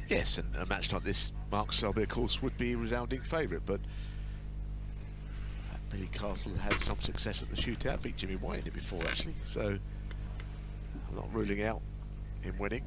Yes, and a match like this, Mark Selby, of course, would be a resounding favourite, but Billie Castle had some success at the shootout, beat Jimmy White in it before, actually, so I'm not ruling out him winning.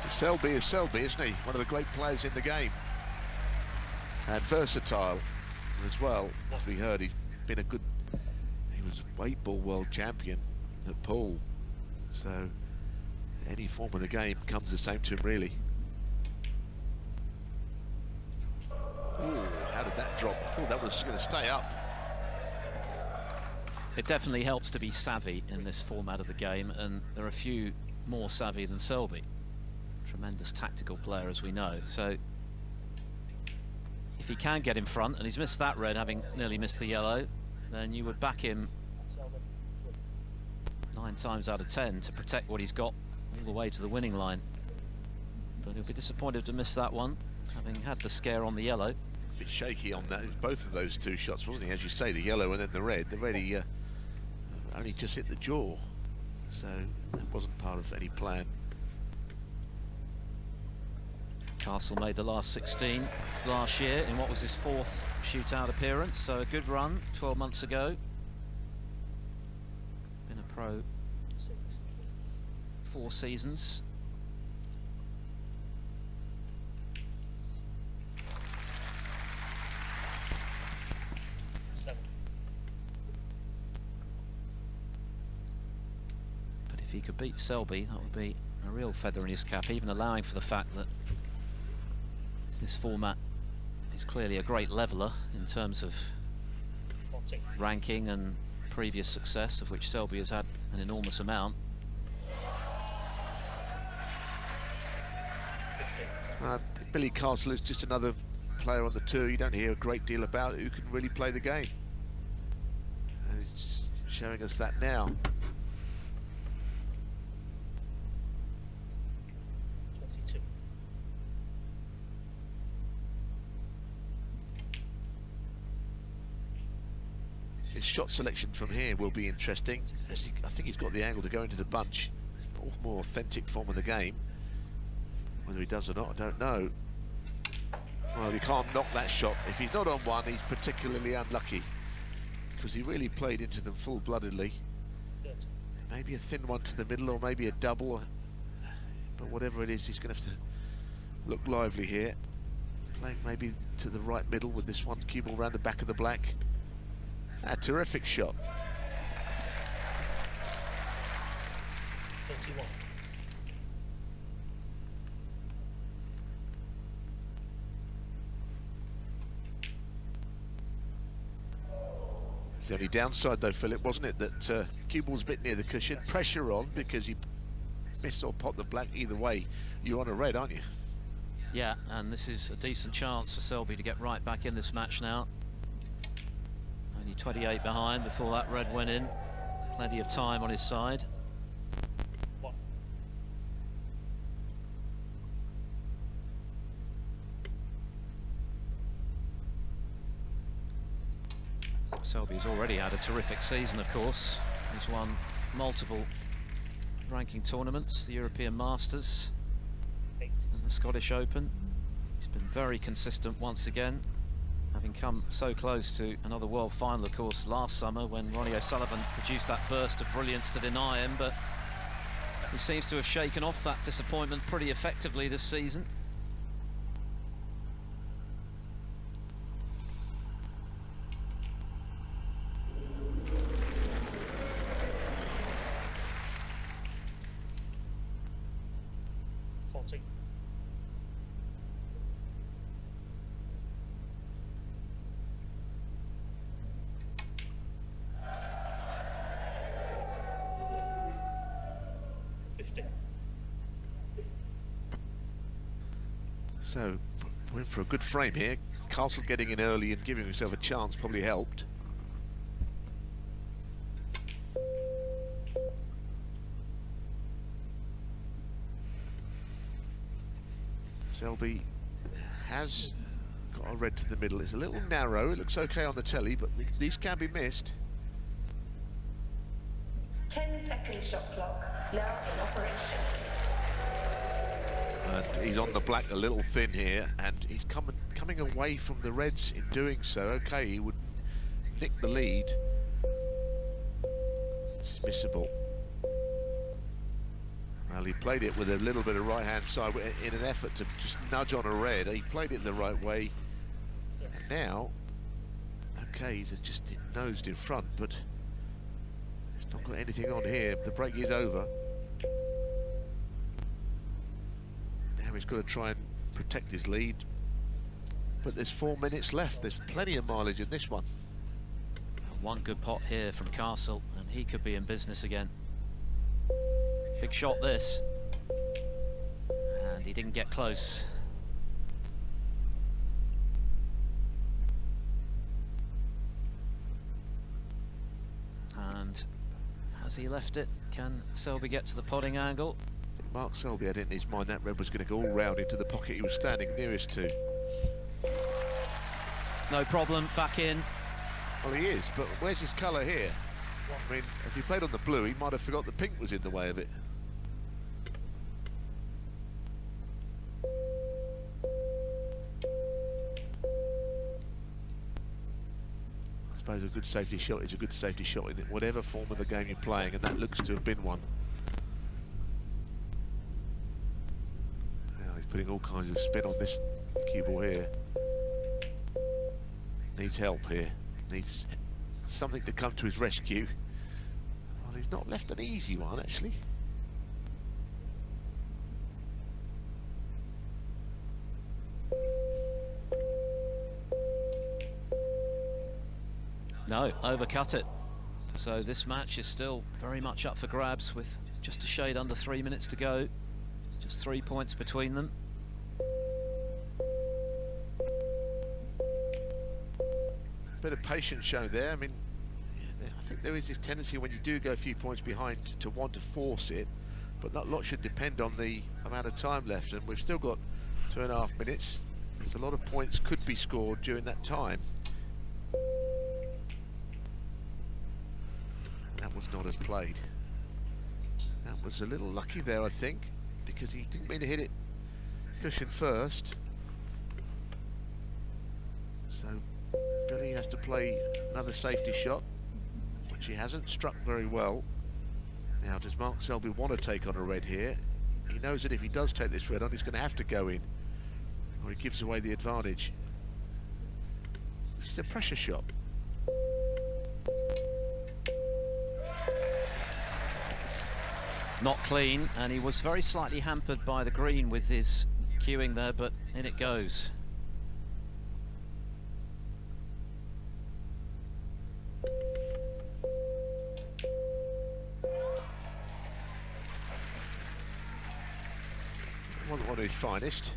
Selby is Selby, isn't he? One of the great players in the game. And versatile as well. As we heard, he was a 8-ball world champion at pool. So any form of the game comes the same to him, really. Ooh, how did that drop? I thought that was going to stay up. It definitely helps to be savvy in this format of the game, and there are a few more savvy than Selby. Tremendous tactical player, as we know. So if he can get in front, and he's missed that red, having nearly missed the yellow, then you would back him 9 times out of 10 to protect what he's got all the way to the winning line. But he'll be disappointed to miss that one, having had the scare on the yellow. A bit shaky on that, both of those two shots, wasn't he? As you say, the yellow and then the red. The red he only just hit the jaw, so that wasn't part of any plan. Castle made the last 16 last year in what was his 4th shootout appearance, so a good run 12 months ago. Been a pro 4 seasons. But if he could beat Selby, that would be a real feather in his cap, even allowing for the fact that this format is clearly a great leveller in terms of ranking and previous success, of which Selby has had an enormous amount. Billie Castle is just another player on the tour you don't hear a great deal about, who can really play the game. And he's just showing us that now. His shot selection from here will be interesting. I think he's got the angle to go into the bunch. It's a more authentic form of the game. Whether he does or not, I don't know. Well, he can't knock that shot. If he's not on one, he's particularly unlucky, because he really played into them full-bloodedly. Maybe a thin one to the middle, or maybe a double. But whatever it is, he's going to have to look lively here. Playing maybe to the right middle with this one, cue ball around the back of the black. A terrific shot. 31. It's the only downside though, Philip, wasn't it, that cue ball's a bit near the cushion, pressure on, because you miss or pot the black, either way you're on a red, aren't you? Yeah, and this is a decent chance for Selby to get right back in this match now. Only 28 behind before that red went in. Plenty of time on his side. Selby's already had a terrific season, of course. He's won multiple ranking tournaments, the European Masters and the Scottish Open. He's been very consistent once again, having come so close to another world final, of course, last summer when Ronnie O'Sullivan produced that burst of brilliance to deny him, but he seems to have shaken off that disappointment pretty effectively this season. So we're in for a good frame here. Castle getting in early and giving himself a chance probably helped. Selby has got a red to the middle. It's a little narrow. It looks okay on the telly, but these can be missed. 10-second shot clock now in operation. And he's on the black a little thin here, and he's coming away from the reds in doing so. Okay, he would nick the lead. It's missable. Well, he played it with a little bit of right-hand side in an effort to just nudge on a red. He played it the right way. And now, okay, he's just nosed in front, but he's not got anything on here. The break is over. Now he's got to try and protect his lead. But there's 4 minutes left. There's plenty of mileage in this one. One good pot here from Castle, and he could be in business again. Big shot this, and he didn't get close. And has he left it? Can Selby get to the potting angle? I think Mark Selby had it in his mind that red was going to go all round into the pocket he was standing nearest to. No problem, back in. Well, he is, but where's his colour here? I mean, if he played on the blue, he might have forgot the pink was in the way of it. I suppose a good safety shot is a good safety shot in whatever form of the game you're playing, and that looks to have been one. Now he's putting all kinds of spin on this cue ball here. Needs help here. Needs something to come to his rescue. Well, he's not left an easy one, actually. No, overcut it. So this match is still very much up for grabs with just a shade under 3 minutes to go. Just 3 points between them. Bit of patience shown there. I mean, I think there is this tendency when you do go a few points behind to want to force it, but that lot should depend on the amount of time left, and we've still got 2.5 minutes. There's a lot of points could be scored during that time. That was not as played. That was a little lucky there, I think, because he didn't mean to hit it cushion first. So Billie has to play another safety shot, which he hasn't struck very well. Now, does Mark Selby want to take on a red here? He knows that if he does take this red on, he's going to have to go in, or he gives away the advantage. This is a pressure shot. Not clean, and he was very slightly hampered by the green with his cueing there, but in it goes. Wasn't one of his finest.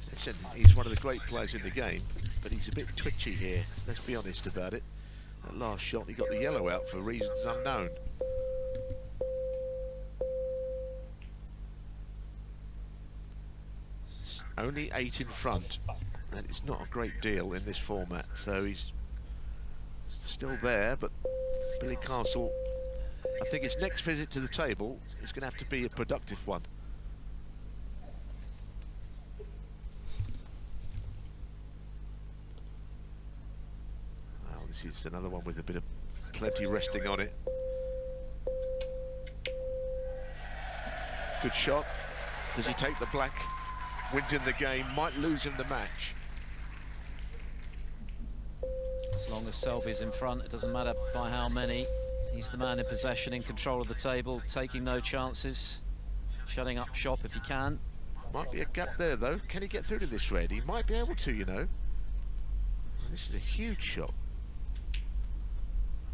Listen, he's one of the great players in the game, but he's a bit twitchy here, let's be honest about it. That last shot, he got the yellow out for reasons unknown. Only 8 in front. That is not a great deal in this format, so he's still there, but Billie Castle, I think his next visit to the table is going to have to be a productive one. Well, this is another one with a bit of plenty resting on it. Good shot. Does he take the black? Wins in the game, might lose him the match. As long as Selby's in front, it doesn't matter by how many. He's the man in possession, in control of the table, taking no chances, shutting up shop if he can. Might be a gap there though. Can he get through to this red? He might be able to, you know. This is a huge shot.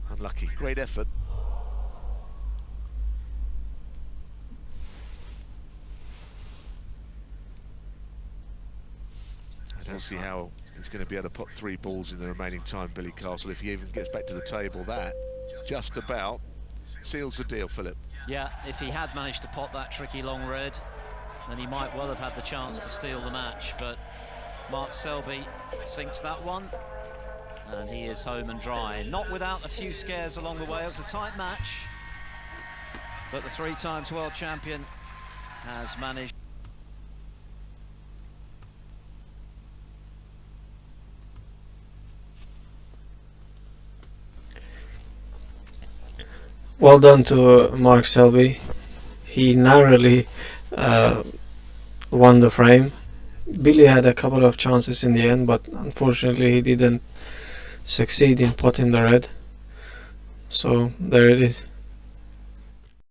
Unlucky. Great effort. I don't see how he's going to be able to put 3 balls in the remaining time, Billie Castle, if he even gets back to the table. That just about seals the deal, Philip. Yeah, if he had managed to pot that tricky long red, then he might well have had the chance to steal the match, but Mark Selby sinks that one, and he is home and dry. Not without a few scares along the way. It was a tight match, But the 3 times world champion has managed. Well done to Mark Selby. He narrowly won the frame. Billie had a couple of chances in the end, but unfortunately he didn't succeed in potting the red. So there it is.